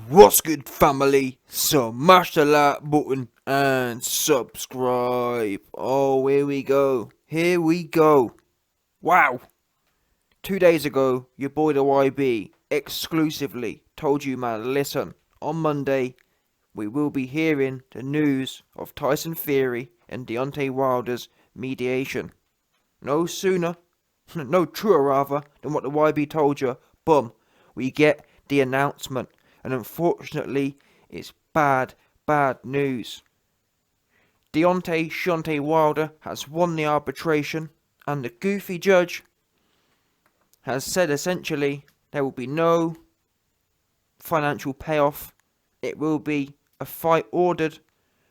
What's good, family? Smash the like button and subscribe. Oh, here we go. Here we go. Wow. 2 days ago, your boy the YB exclusively told you, man, listen, on Monday, we will be hearing the news of Tyson Fury and Deontay Wilder's mediation. No sooner, no truer rather, than what the YB told you, boom, we get the announcement. And unfortunately, it's bad news. Deontay Wilder has won the arbitration, and the goofy judge has said essentially there will be no financial payoff. It will be a fight ordered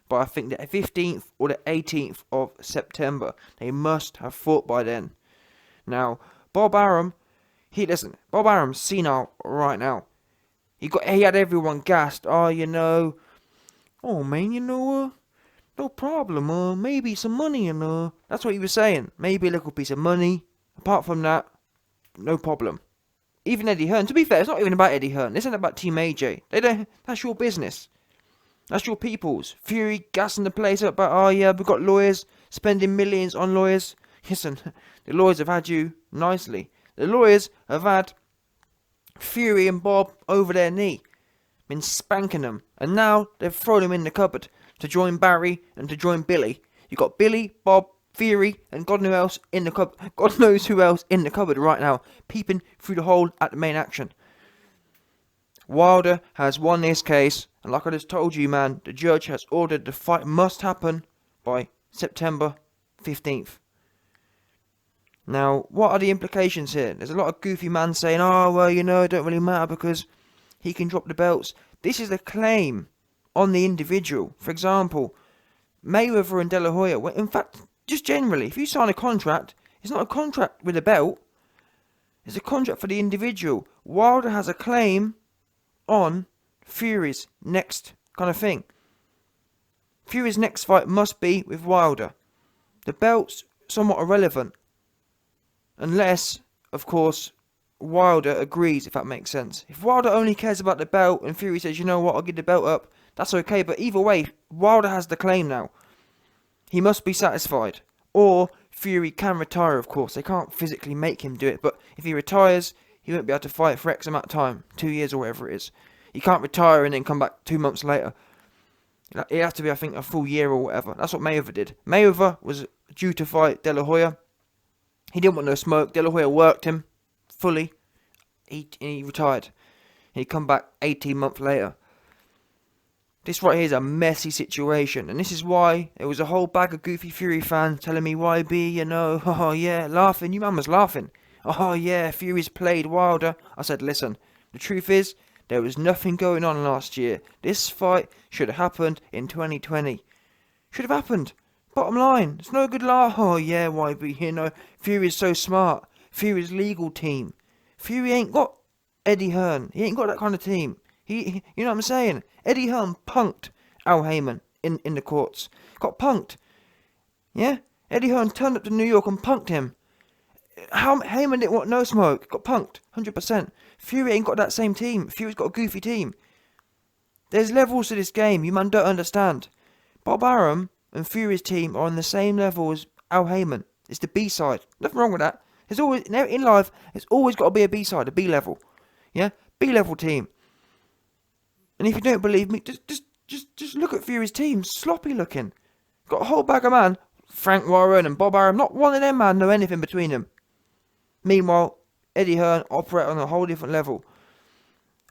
by, I think, the 15th or the 18th of September. They must have fought by then. Now, Bob Arum, Bob Arum's senile right now. He had everyone gassed. Oh man, no problem. Maybe some money, that's what he was saying. Maybe a little piece of money. Apart from that, no problem. Even Eddie Hearn. To be fair, it's not even about Eddie Hearn. This ain't about Team AJ. That's your business. That's your people's. Fury gassing the place up. But we've got lawyers spending millions on lawyers. Listen, the lawyers have had you nicely. The lawyers have had Fury and Bob over their knee, been spanking them, and now they've thrown him in the cupboard to join Barry and to join Billy. You got Billy, Bob, Fury, and God knows who else in the cupboard. God knows who else in the cupboard right now, peeping through the hole at the main action. Wilder has won this case, and like I just told you, man, the judge has ordered the fight must happen by September 15th. Now, what are the implications here? There's a lot of goofy man saying, it don't really matter because he can drop the belts. This is a claim on the individual. For example, Mayweather and De La Hoya. In fact, just generally, if you sign a contract, it's not a contract with a belt. It's a contract for the individual. Wilder has a claim on Fury's next kind of thing. Fury's next fight must be with Wilder. The belt's somewhat irrelevant. Unless, of course, Wilder agrees, if that makes sense. If Wilder only cares about the belt and Fury says, you know what, I'll give the belt up, that's okay. But either way, Wilder has the claim now. He must be satisfied. Or Fury can retire, of course. They can't physically make him do it. But if he retires, he won't be able to fight for X amount of time. 2 years or whatever it is. He can't retire and then come back 2 months later. It has to be, I think, a full year or whatever. That's what Mayweather did. Mayweather was due to fight De La Hoya. He didn't want no smoke. De La Hoya worked him fully. He retired. He come back 18 months later. This right here is a messy situation. And this is why there was a whole bag of goofy Fury fans telling me, YB, laughing. You man was laughing. Fury's played Wilder. I said, listen, the truth is, there was nothing going on last year. This fight should have happened in 2020. Should have happened. Bottom line, it's no good laugh. YB, Fury's so smart. Fury's legal team. Fury ain't got Eddie Hearn. He ain't got that kind of team. You know what I'm saying? Eddie Hearn punked Al Heyman in the courts. Got punked. Yeah? Eddie Hearn turned up to New York and punked him. Heyman didn't want no smoke. Got punked. 100%. Fury ain't got that same team. Fury's got a goofy team. There's levels to this game. You man don't understand. Bob Arum and Fury's team are on the same level as Al Heyman. It's the B-side. Nothing wrong with that. There's always, in life, there's always got to be a B-side, a B-level. Yeah? B-level team. And if you don't believe me, just look at Fury's team. Sloppy looking. Got a whole bag of man. Frank Warren and Bob Arum. Not one of them man know anything between them. Meanwhile, Eddie Hearn operate on a whole different level.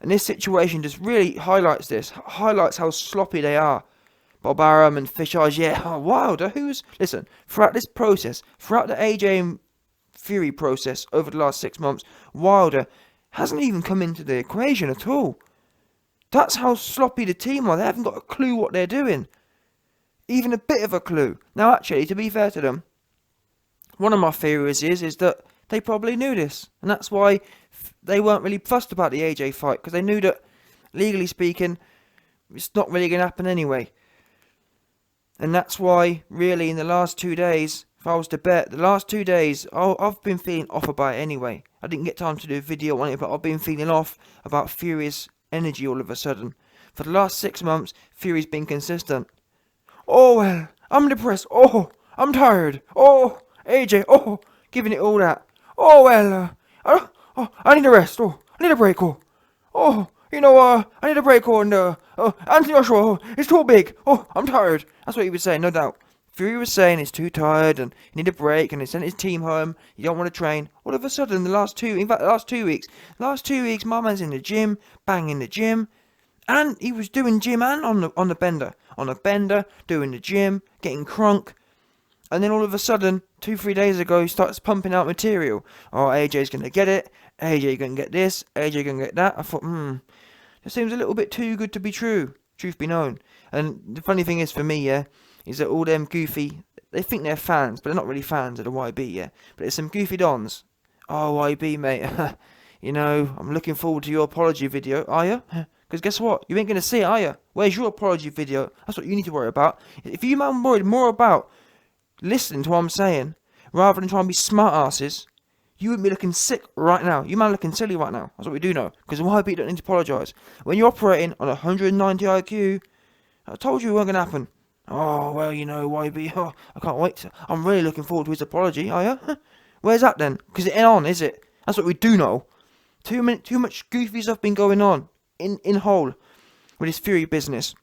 And this situation just really highlights this. Highlights how sloppy they are. Bob Arum and Fish Eyes, Wilder, listen, throughout this process, throughout the AJ and Fury process over the last 6 months, Wilder hasn't even come into the equation at all. That's how sloppy the team are. They haven't got a clue what they're doing. Even a bit of a clue. Now, actually, to be fair to them, one of my theories is that they probably knew this. And that's why they weren't really fussed about the AJ fight. Because they knew that, legally speaking, it's not really going to happen anyway. And that's why, really, in the last 2 days, if I was to bet, the last 2 days, I've been feeling off about it anyway. I didn't get time to do a video on it, but I've been feeling off about Fury's energy all of a sudden. For the last 6 months, Fury's been consistent. Oh, well, I'm depressed. Oh, I'm tired. Oh, AJ. Oh, giving it all that. Oh, well, I need a rest. Oh, I need a break. Oh, I need a break. Oh, and, Anthony Joshua, it's too big. Oh, I'm tired. That's what he was saying, no doubt. Fury was saying he's too tired and he need a break and he sent his team home. You don't want to train. All of a sudden, the last 2 weeks, my man's in the gym, banging the gym. And he was doing gym and on the bender. On a bender, doing the gym, getting crunk. And then all of a sudden, 2-3 days ago, he starts pumping out material. Oh, AJ's going to get it. AJ going to get this. AJ going to get that. I thought, it seems a little bit too good to be true. Truth be known. And the funny thing is for me, yeah, is that all them goofy, they think they're fans, but they're not really fans of the YB, yeah. But there's some goofy dons. Oh, YB, mate. I'm looking forward to your apology video. Are you? Because guess what? You ain't going to see it, are you? Where's your apology video? That's what you need to worry about. If you man worried more about listening to what I'm saying, rather than trying to be smart asses, you would be looking sick right now. You man looking silly right now. That's what we do know. Because YB don't need to apologise. When you're operating on 190 IQ, I told you it weren't going to happen. Oh, well, YB, I can't wait. I'm really looking forward to his apology, are you? Where's that then? Because it ain't on, is it? That's what we do know. Too much goofy stuff been going on in whole with this Fury business.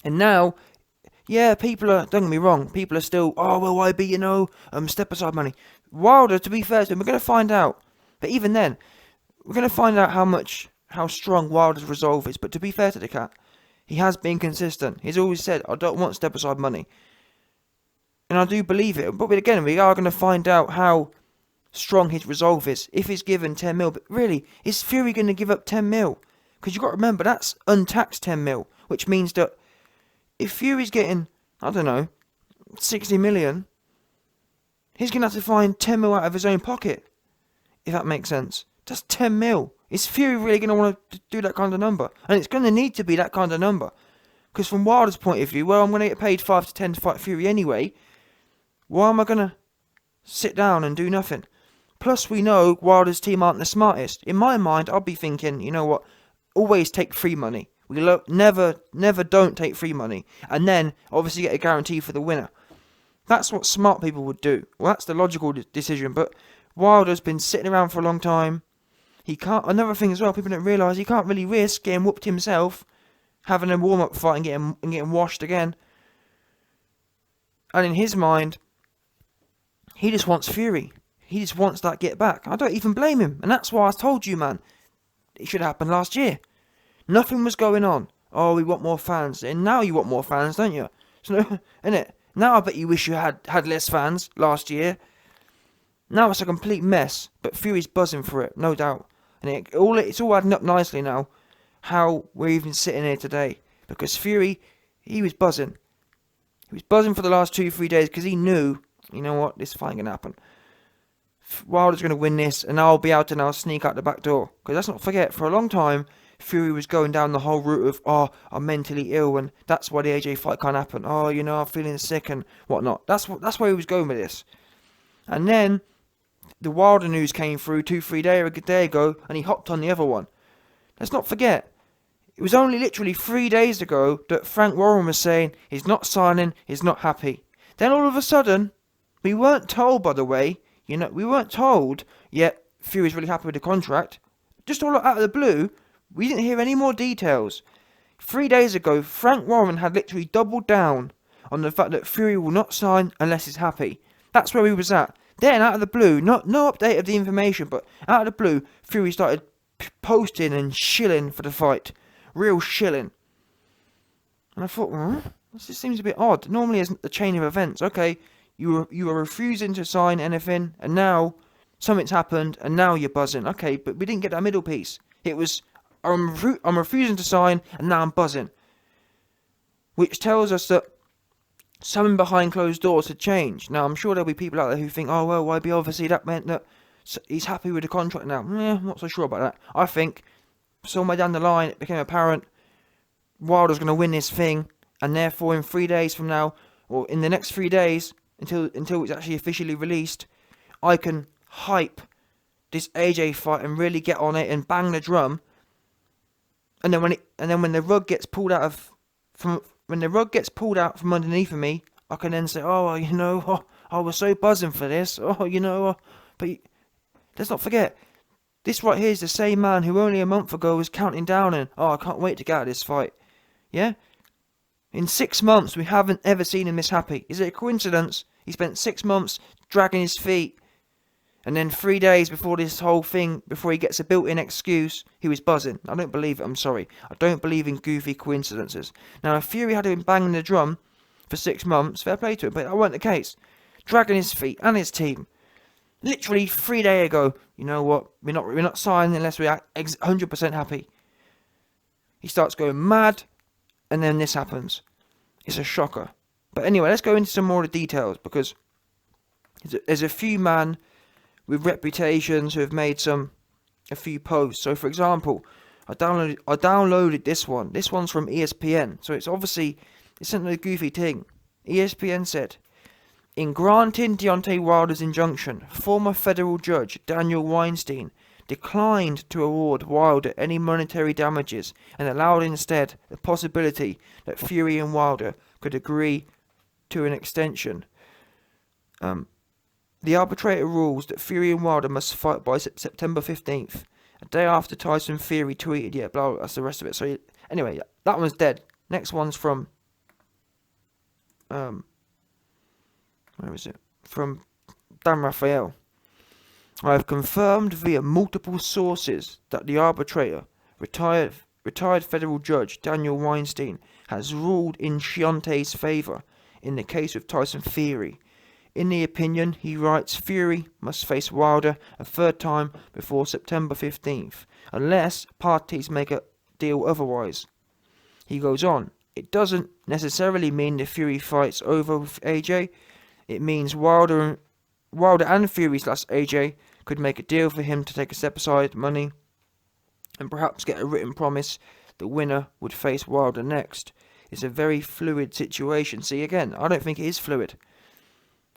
And now, yeah, people are, don't get me wrong, people are still, oh, well, YB, step aside money. Wilder, to be fair to him, we're going to find out. But even then, we're going to find out how strong Wilder's resolve is. But to be fair to the cat, he has been consistent. He's always said, I don't want step aside money. And I do believe it. But again, we are going to find out how strong his resolve is. If he's given 10 mil. But really, is Fury going to give up 10 mil? Because you've got to remember, that's untaxed 10 mil. Which means that if Fury's getting, 60 million, he's going to have to find 10 mil out of his own pocket. If that makes sense. That's 10 mil. Is Fury really going to want to do that kind of number? And it's going to need to be that kind of number. Because from Wilder's point of view, well, I'm going to get paid 5 to 10 to fight Fury anyway. Why am I going to sit down and do nothing? Plus, we know Wilder's team aren't the smartest. In my mind, I'll be thinking, you know what? Always take free money. We never don't take free money. And then, obviously, get a guarantee for the winner. That's what smart people would do. Well, that's the logical decision. But Wilder's been sitting around for a long time. He can't. Another thing as well, people don't realise, he can't really risk getting whooped himself, having a warm-up fight and getting washed again. And in his mind, he just wants Fury. He just wants that get back. I don't even blame him. And that's why I told you, man, it should have happened last year. Nothing was going on. Oh, we want more fans. And now you want more fans, don't you? So, innit? Now I bet you wish you had less fans last year. Now it's a complete mess. But Fury's buzzing for it, no doubt. And it's all adding up nicely now. How we're even sitting here today. Because Fury, he was buzzing. He was buzzing for the last 2-3 days because he knew, you know what, this fight ain't going to happen. Wilder's going to win this and I'll be able to now sneak out the back door. Because let's not forget, for a long time, Fury was going down the whole route of, oh, I'm mentally ill and that's why the AJ fight can't happen. Oh, I'm feeling sick and whatnot. That's where he was going with this. And then the Wilder news came through 2-3 days ago and he hopped on the other one. Let's not forget, it was only literally 3 days ago that Frank Warren was saying he's not signing, he's not happy. Then all of a sudden, we weren't told, by the way, we weren't told yet Fury's really happy with the contract. Just all out of the blue, we didn't hear any more details. 3 days ago, Frank Warren had literally doubled down on the fact that Fury will not sign unless he's happy. That's where he was at. Then, out of the blue, no update of the information, but out of the blue, Fury started posting and shilling for the fight. Real shilling. And I thought, this just seems a bit odd. Normally, it's the chain of events. Okay, you were refusing to sign anything, and now something's happened, and now you're buzzing. Okay, but we didn't get that middle piece. It was, I'm refusing to sign, and now I'm buzzing. Which tells us that something behind closed doors had changed. Now, I'm sure there'll be people out there who think, oh, well, YB, obviously that meant that he's happy with the contract now. I'm not so sure about that. I think somewhere down the line it became apparent Wilder's going to win this thing, and therefore in 3 days from now, or in the next 3 days, until it's actually officially released, I can hype this AJ fight and really get on it and bang the drum And then when the rug gets pulled out from underneath of me, I can then say, oh, I was so buzzing for this. Oh, but let's not forget, this right here is the same man who only a month ago was counting down and, I can't wait to get out of this fight. Yeah? In 6 months, we haven't ever seen him this happy. Is it a coincidence? He spent 6 months dragging his feet, and then 3 days before this whole thing, before he gets a built-in excuse, he was buzzing. I don't believe it, I'm sorry. I don't believe in goofy coincidences. Now, if Fury had been banging the drum for 6 months, fair play to him, but that wasn't the case. Dragging his feet and his team. Literally 3 days ago, you know what? We're not signing unless we're 100% happy. He starts going mad, and then this happens. It's a shocker. But anyway, let's go into some more of the details, because there's a few men with reputations who have made a few posts. So, for example, I downloaded this one. This one's from ESPN. So it's not a goofy thing. ESPN said, in granting Deontay Wilder's injunction, former federal judge Daniel Weinstein declined to award Wilder any monetary damages and allowed instead the possibility that Fury and Wilder could agree to an extension. The arbitrator rules that Fury and Wilder must fight by September 15th, a day after Tyson Fury tweeted, blah, that's the rest of it. So anyway, that one's dead. Next one's from, where is it? From Dan Raphael. I have confirmed via multiple sources that the arbitrator, retired federal judge Daniel Weinstein, has ruled in Deontay's favour in the case of Tyson Fury. In the opinion, he writes, Fury must face Wilder a third time before September 15th, unless parties make a deal otherwise. He goes on, it doesn't necessarily mean the Fury fights over with AJ. It means Wilder and Fury / AJ could make a deal for him to take a step aside money and perhaps get a written promise the winner would face Wilder next. It's a very fluid situation. See, again, I don't think it is fluid.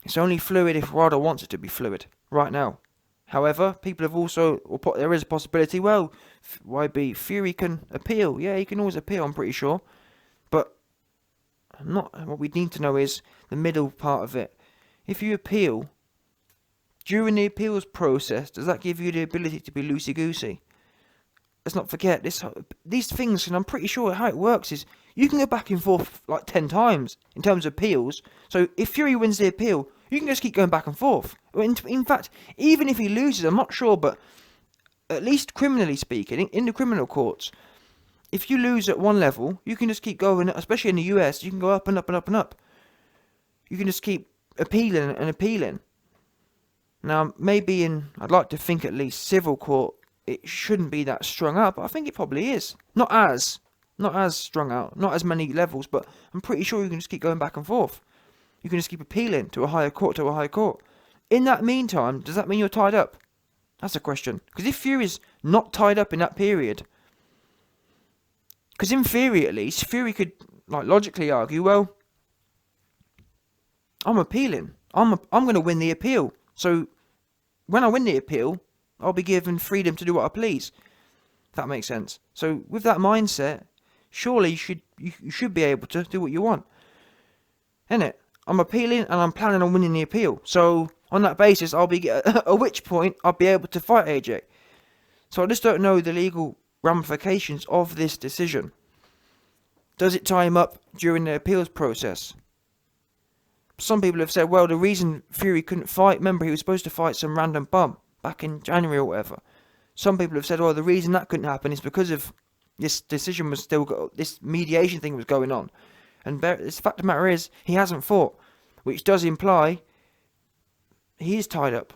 It's only fluid if Wilder wants it to be fluid right now. However, people have also, there is a possibility, well, YB, Fury can appeal. Yeah, he can always appeal, I'm pretty sure. But what we need to know is the middle part of it. If you appeal, during the appeals process, does that give you the ability to be loosey-goosey? Let's not forget, these things, and I'm pretty sure how it works is, you can go back and forth like 10 times in terms of appeals. So if Fury wins the appeal, you can just keep going back and forth. In fact, even if he loses, I'm not sure, but at least criminally speaking, in the criminal courts, if you lose at one level, you can just keep going, especially in the US, you can go up and up and up and up. You can just keep appealing and appealing. Now, maybe I'd like to think at least civil court, it shouldn't be that strung out, but I think it probably is. Not as strung out, not as many levels, but I'm pretty sure you can just keep going back and forth. You can just keep appealing to a higher court, In that meantime, does that mean you're tied up? That's a question. Because if Fury's not tied up in that period, because in theory at least, Fury could logically argue, well, I'm appealing. I'm going to win the appeal. So when I win the appeal, I'll be given freedom to do what I please. If that makes sense. So with that mindset, surely you should be able to do what you want. Innit? I'm appealing and I'm planning on winning the appeal. So on that basis, at which point I'll be able to fight AJ. So I just don't know the legal ramifications of this decision. Does it tie him up during the appeals process? Some people have said, well, the reason Fury couldn't fight, remember he was supposed to fight some random bum back in January or whatever. Some people have said, well, the reason that couldn't happen is because of this decision this mediation thing was going on. And the fact of the matter is, he hasn't fought, which does imply he is tied up.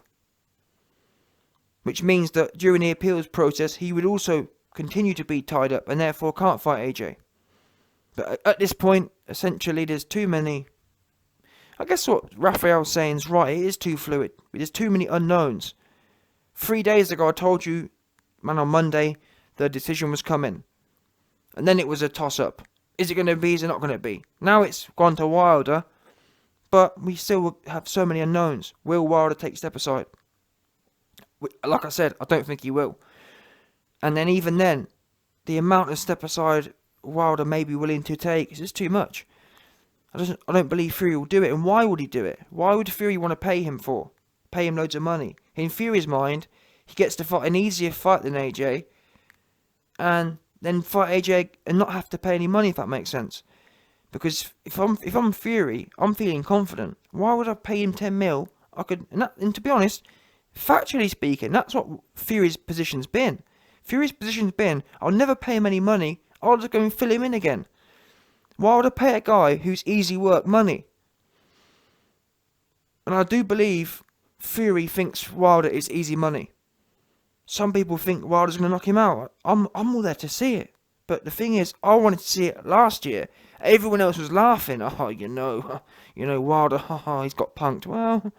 Which means that during the appeals process, he would also continue to be tied up and therefore can't fight AJ. But at this point, essentially, there's too many. I guess what Raphael's saying is right, it is too fluid. There's too many unknowns. 3 days ago, I told you, man, on Monday, the decision was coming. And then it was a toss-up. Is it going to be, is it not going to be? Now it's gone to Wilder, but we still have so many unknowns. Will Wilder take a step aside? Like I said, I don't think he will. And then even then, the amount of step aside Wilder may be willing to take is just too much. I don't believe Fury will do it. And why would he do it? Why would Fury want to pay him loads of money? In Fury's mind, he gets to fight an easier fight than AJ, and then fight AJ and not have to pay any money, if that makes sense. Because if I'm Fury, I'm feeling confident. Why would I pay him 10 mil? And to be honest, factually speaking, that's what Fury's position's been. Fury's position's been, I'll never pay him any money. I'll just go and fill him in again. Why would I pay a guy who's easy work money? And I do believe Fury thinks Wilder is easy money. Some people think Wilder's going to knock him out. I'm all there to see it. But the thing is, I wanted to see it last year. Everyone else was laughing. Oh, you know, Wilder, he's got punked. Well,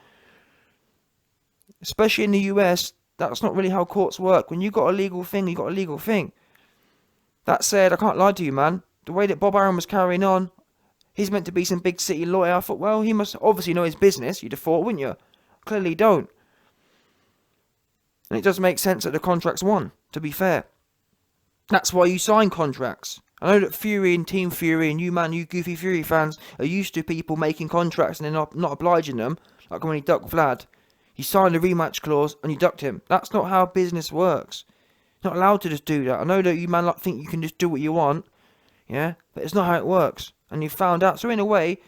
especially in the US, that's not really how courts work. When you got a legal thing, you got a legal thing. That said, I can't lie to you, man. The way that Bob Arum was carrying on, he's meant to be some big city lawyer. I thought, well, he must obviously know his business. You'd have thought, wouldn't you? Clearly don't. And it does make sense that the contract's won, to be fair. That's why you sign contracts. I know that Fury and Team Fury and you goofy Fury fans are used to people making contracts and then not obliging them, like when he ducked Vlad. He signed a rematch clause and you ducked him. That's not how business works. You're not allowed to just do that. I know that you man think you can just do what you want, yeah, but it's not how it works. And you found out. So in a way,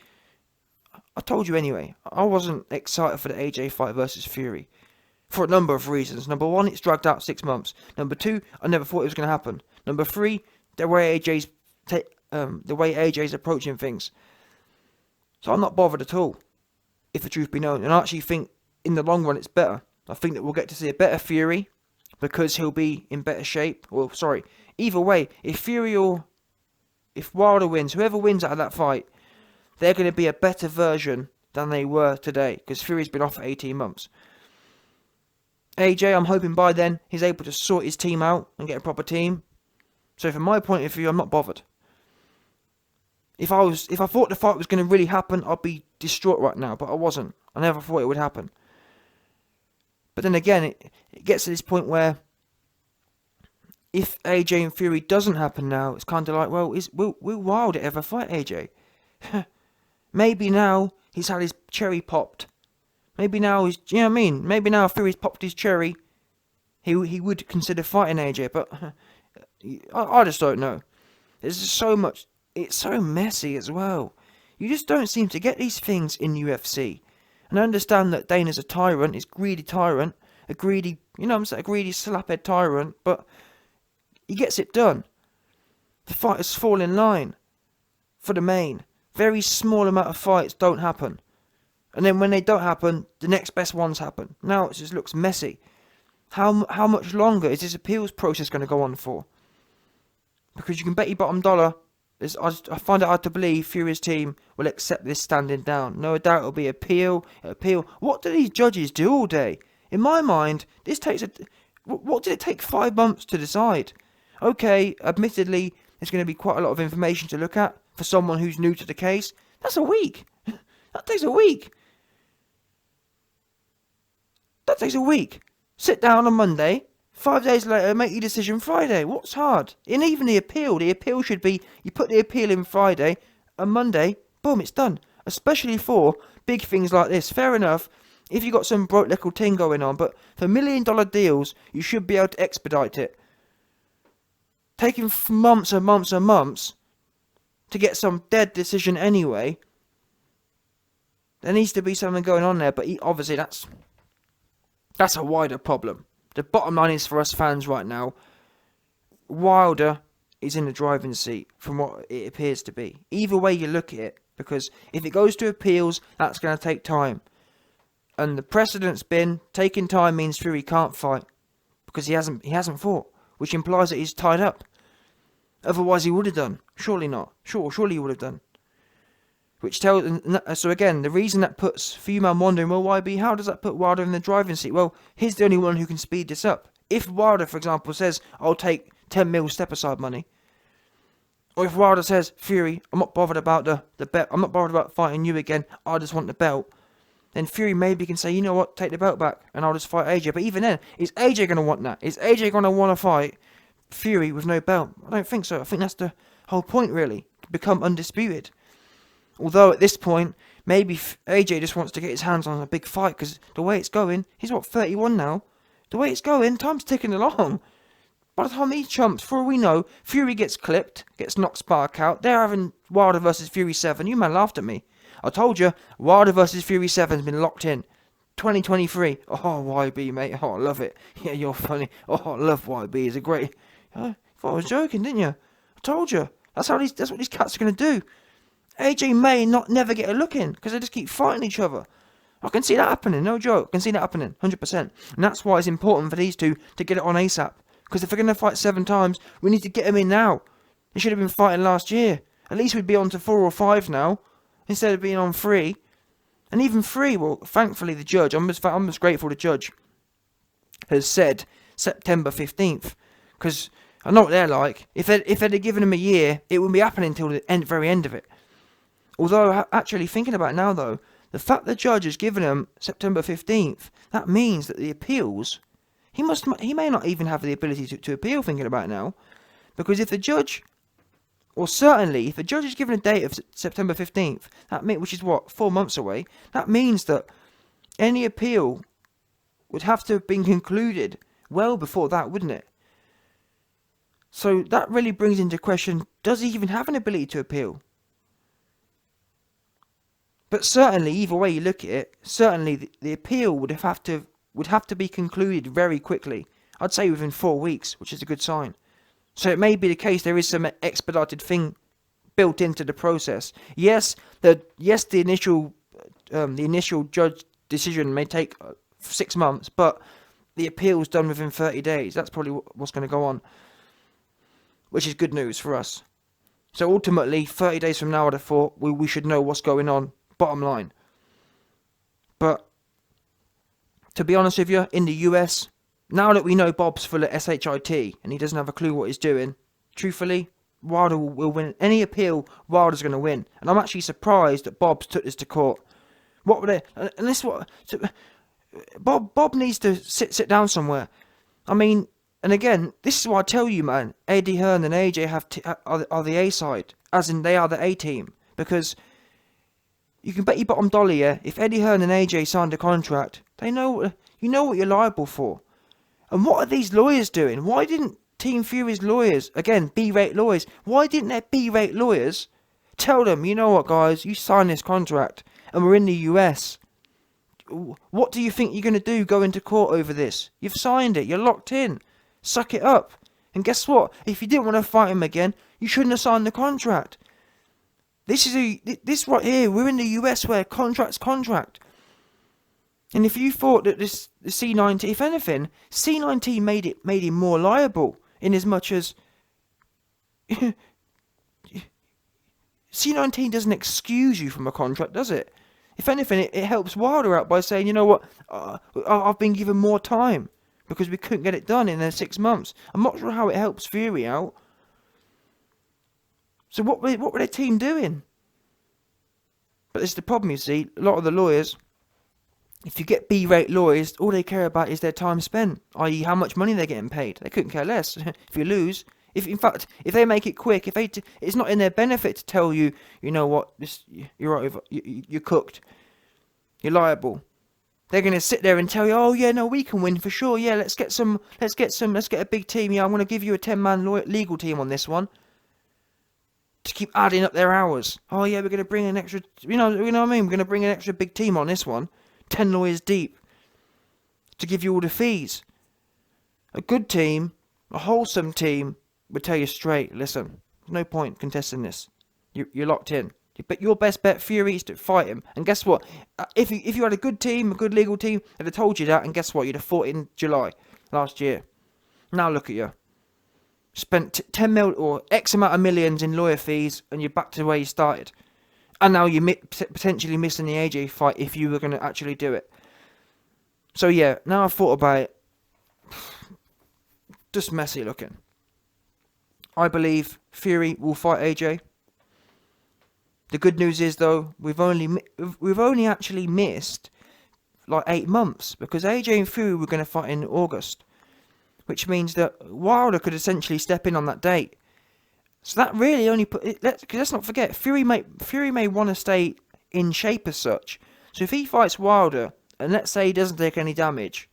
I told you anyway, I wasn't excited for the AJ fight versus Fury. For a number of reasons. Number one, it's dragged out 6 months. Number two, I never thought it was going to happen. Number three, the way AJ's approaching things. So I'm not bothered at all, if the truth be known. And I actually think in the long run it's better. I think that we'll get to see a better Fury because he'll be in better shape. Well, sorry. Either way, if Wilder wins, whoever wins out of that fight, they're going to be a better version than they were today because Fury's been off for 18 months. AJ, I'm hoping by then he's able to sort his team out and get a proper team. So from my point of view, I'm not bothered. If I thought the fight was going to really happen, I'd be distraught right now, but I wasn't. I never thought it would happen. But then again, it gets to this point where if AJ and Fury doesn't happen now, it's kind of like, well, will Wilder ever fight AJ? Maybe now he's had his cherry popped. Maybe now he's, you know what I mean? Maybe now Fury's popped his cherry, he would consider fighting AJ, but I just don't know. There's just so much, it's so messy as well. You just don't seem to get these things in UFC. And I understand that Dana's a tyrant, he's a greedy tyrant, a greedy slaphead tyrant, but he gets it done. The fighters fall in line for the main. Very small amount of fights don't happen. And then when they don't happen, the next best ones happen. Now it just looks messy. How much longer is this appeals process going to go on for? Because you can bet your bottom dollar, I find it hard to believe Fury's team will accept this standing down. No doubt it'll be appeal. What do these judges do all day? In my mind, what did it take 5 months to decide? Okay, admittedly, there's going to be quite a lot of information to look at for someone who's new to the case. That's a week. That takes a week. That takes a week. Sit down on Monday. 5 days later, make your decision Friday. What's hard? And even the appeal should be, you put the appeal in Friday, and Monday, boom, it's done. Especially for big things like this. Fair enough, if you've got some broke little thing going on, but for $1 million deals, you should be able to expedite it. Taking months and months and months to get some dead decision anyway, there needs to be something going on there, but obviously that's a wider problem. The bottom line is for us fans right now, Wilder is in the driving seat from what it appears to be. Either way you look at it, because if it goes to appeals, that's going to take time. And the precedent's been, taking time means Fury can't fight, because he hasn't fought, which implies that he's tied up. Otherwise he would have done. Surely not. Surely he would have done. Which tells, so again, the reason that puts few man wondering, well, YB, how does that put Wilder in the driving seat? Well, he's the only one who can speed this up. If Wilder, for example, says, I'll take 10 mil step aside money, or if Wilder says, Fury, I'm not bothered about the belt, I'm not bothered about fighting you again, I just want the belt, then Fury maybe can say, you know what, take the belt back, and I'll just fight AJ. But even then, is AJ going to want that? Is AJ going to want to fight Fury with no belt. I don't think so. I think that's the whole point, really, to become undisputed. Although at this point, maybe AJ just wants to get his hands on a big fight, because the way it's going, he's 31 now. The way it's going, time's ticking along. By the time he jumps, for all we know, Fury gets clipped, gets knocked Spark out. They're having Wilder versus Fury 7. You man laughed at me. I told you, Wilder versus Fury 7's been locked in. 2023. Oh, YB, mate. Oh, I love it. Yeah, you're funny. Oh, I love YB. He's a great... I thought I was joking, didn't you? I told you. That's what these cats are going to do. AJ may never get a look in, because they just keep fighting each other. I can see that happening, no joke. I can see that happening, 100%. And that's why it's important for these two to get it on ASAP. Because if they're going to fight 7 times, we need to get them in now. They should have been fighting last year. At least we'd be on to 4 or 5 now, instead of being on 3. And even 3, well, thankfully the judge, I'm just grateful the judge has said September 15th. Because I know what they're like. If they'd have given them a year, it wouldn't be happening until the very end of it. Although, actually thinking about it now though, the fact the judge has given them September 15th, that means that the appeals, he may not even have the ability to appeal, thinking about it now. Because if the judge, or certainly, if the judge is given a date of September 15th, which is 4 months away, that means that any appeal would have to have been concluded well before that, wouldn't it? So that really brings into question, does he even have an ability to appeal? But certainly, either way you look at it, certainly the appeal would have to be concluded very quickly. I'd say within 4 weeks, which is a good sign. So it may be the case there is some expedited thing built into the process. Yes, the initial judge decision may take 6 months, but the appeal's done within 30 days. That's probably what's going to go on, which is good news for us. So ultimately, 30 days from now, I'd have thought we should know what's going on. Bottom line. But to be honest with you, in the US, now that we know Bob's full of SHIT and he doesn't have a clue what he's doing, truthfully, Wilder will win. Any appeal, Wilder's going to win. And I'm actually surprised that Bob's took this to court. What would they... And this what... Bob needs to sit down somewhere. I mean, and again, this is what I tell you, man. Eddie Hearn and AJ are the A side. As in, they are the A team. Because... you can bet your bottom dollar, yeah, if Eddie Hearn and AJ signed a contract, you know what you're liable for. And what are these lawyers doing? Why didn't Team Fury's lawyers, again, B-rate lawyers, why didn't their B-rate lawyers tell them, you know what, guys, you signed this contract, and we're in the US. What do you think you're going to do going to court over this? You've signed it, you're locked in. Suck it up. And guess what? If you didn't want to fight him again, you shouldn't have signed the contract. This right here, we're in the US where contract's contract. And if you thought that the C19, if anything, C19 made him more liable, in as much as C19 doesn't excuse you from a contract, does it? If anything, it helps Wilder out by saying, you know what, I've been given more time because we couldn't get it done in 6 months. I'm not sure how it helps Fury out. So what were their team doing? But this is the problem, you see. A lot of the lawyers, if you get B-rate lawyers, all they care about is their time spent, i.e. how much money they're getting paid. They couldn't care less if you lose. In fact, if they make it quick, it's not in their benefit to tell you, you know what, you're over, you're cooked, you're liable. They're going to sit there and tell you, oh yeah, no, we can win for sure. Yeah, let's get a big team. Yeah, I'm going to give you a 10-man legal team on this one. To keep adding up their hours. Oh yeah, we're going to bring an extra, you know what I mean? We're going to bring an extra big team on this one. 10 lawyers deep. To give you all the fees. A good team, a wholesome team, would tell you straight, listen, there's no point contesting this. You're locked in. But your best bet, Fury, is to fight him. And guess what? If you had a good team, a good legal team, they'd have told you that, and guess what? You'd have fought in July last year. Now look at you. Spent 10 mil or X amount of millions in lawyer fees, and you're back to where you started. And now you're potentially missing the AJ fight if you were going to actually do it. So yeah, now I've thought about it. Just messy looking. I believe Fury will fight AJ. The good news is though, we've only actually missed like 8 months, because AJ and Fury were going to fight in August. which means that Wilder could essentially step in on that date. So that really only put... Let's not forget, Fury may want to stay in shape as such. So if he fights Wilder, and let's say he doesn't take any damage,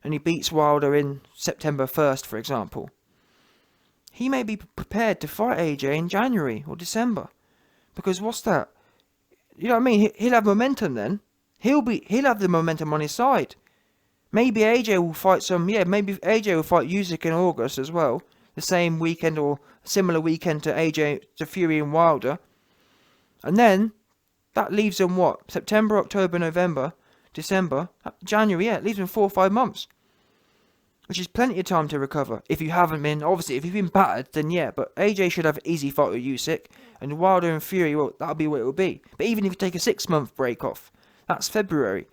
and he beats Wilder in September 1st, for example, he may be prepared to fight AJ in January or December. Because what's that? You know what I mean? He'll have momentum then. He'll have the momentum on his side. Maybe AJ will fight maybe AJ will fight Usyk in August as well. The same weekend or similar weekend to Fury and Wilder. And then, that leaves him what? September, October, November, December, January, yeah, it leaves him 4 or 5 months. Which is plenty of time to recover. If you haven't been, obviously, if you've been battered, then yeah. But AJ should have an easy fight with Usyk. And Wilder and Fury, well, that'll be what it will be. But even if you take a 6-month break off, that's February.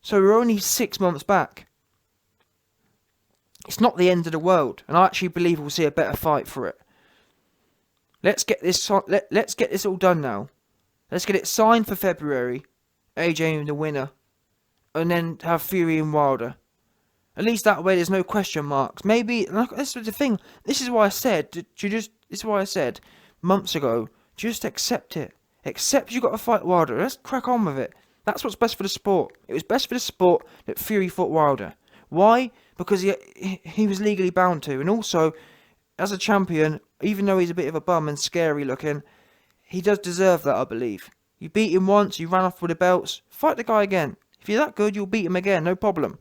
So we're only 6 months back. It's not the end of the world. And I actually believe we'll see a better fight for it. Let's get this all done now. Let's get it signed for February. AJ the winner. And then have Fury and Wilder. At least that way there's no question marks. Maybe, this is the thing. This is why I said, this is why I said months ago, just accept it. Accept you got to fight Wilder. Let's crack on with it. That's what's best for the sport. It was best for the sport that Fury fought Wilder. Why? Because he was legally bound to. And also, as a champion, even though he's a bit of a bum and scary looking, he does deserve that, I believe. You beat him once, you ran off with the belts. Fight the guy again. If you're that good, you'll beat him again, no problem.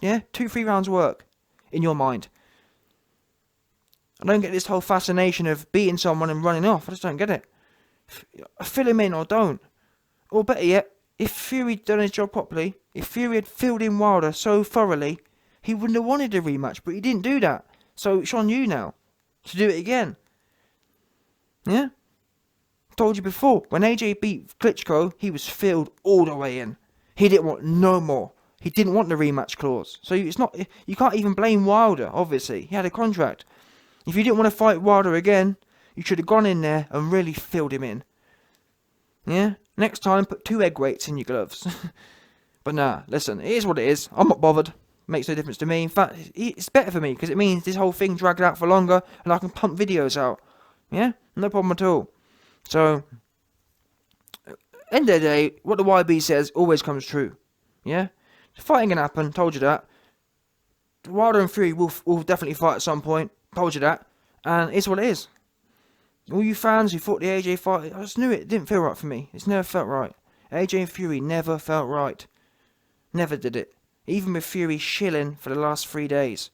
Yeah, 2-3 rounds work, in your mind. I don't get this whole fascination of beating someone and running off. I just don't get it. Fill him in or don't. Or better yet, if Fury had done his job properly, if Fury had filled in Wilder so thoroughly, he wouldn't have wanted a rematch, but he didn't do that. So it's on you now to do it again. Yeah? Told you before, when AJ beat Klitschko, he was filled all the way in. He didn't want no more. He didn't want the rematch clause. So it's not, you can't even blame Wilder, obviously. He had a contract. If you didn't want to fight Wilder again, you should have gone in there and really filled him in. Yeah? Next time, put 2 egg weights in your gloves. But nah, listen, it is what it is. I'm not bothered. Makes no difference to me. In fact, it's better for me, because it means this whole thing dragged out for longer, and I can pump videos out. Yeah? No problem at all. So, end of the day, what the YB says always comes true. Yeah? The fighting can happen, told you that. Wilder and Fury will definitely fight at some point, told you that. And it's what it is. All you fans who thought the AJ fight, I just knew it didn't feel right for me. It's never felt right. AJ and Fury never felt right. Never did it. Even with Fury shilling for the last 3 days.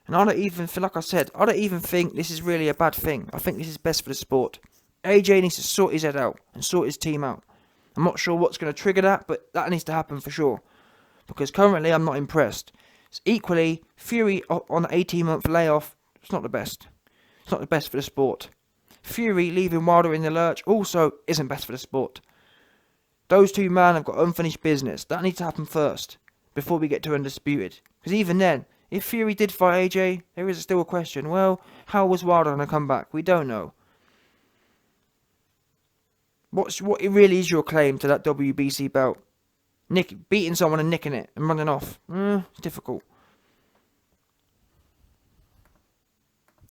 And I don't even feel, like I said, I don't even think this is really a bad thing. I think this is best for the sport. AJ needs to sort his head out and sort his team out. I'm not sure what's going to trigger that, but that needs to happen for sure. Because currently I'm not impressed. It's equally, Fury on an 18-month layoff, it's not the best. It's not the best for the sport. Fury leaving Wilder in the lurch also isn't best for the sport. Those two men have got unfinished business. That needs to happen first, before we get to Undisputed. Because even then, if Fury did fight AJ, there is still a question. Well, how was Wilder going to come back? We don't know. What really is your claim to that WBC belt? Beating someone and nicking it and running off. It's difficult.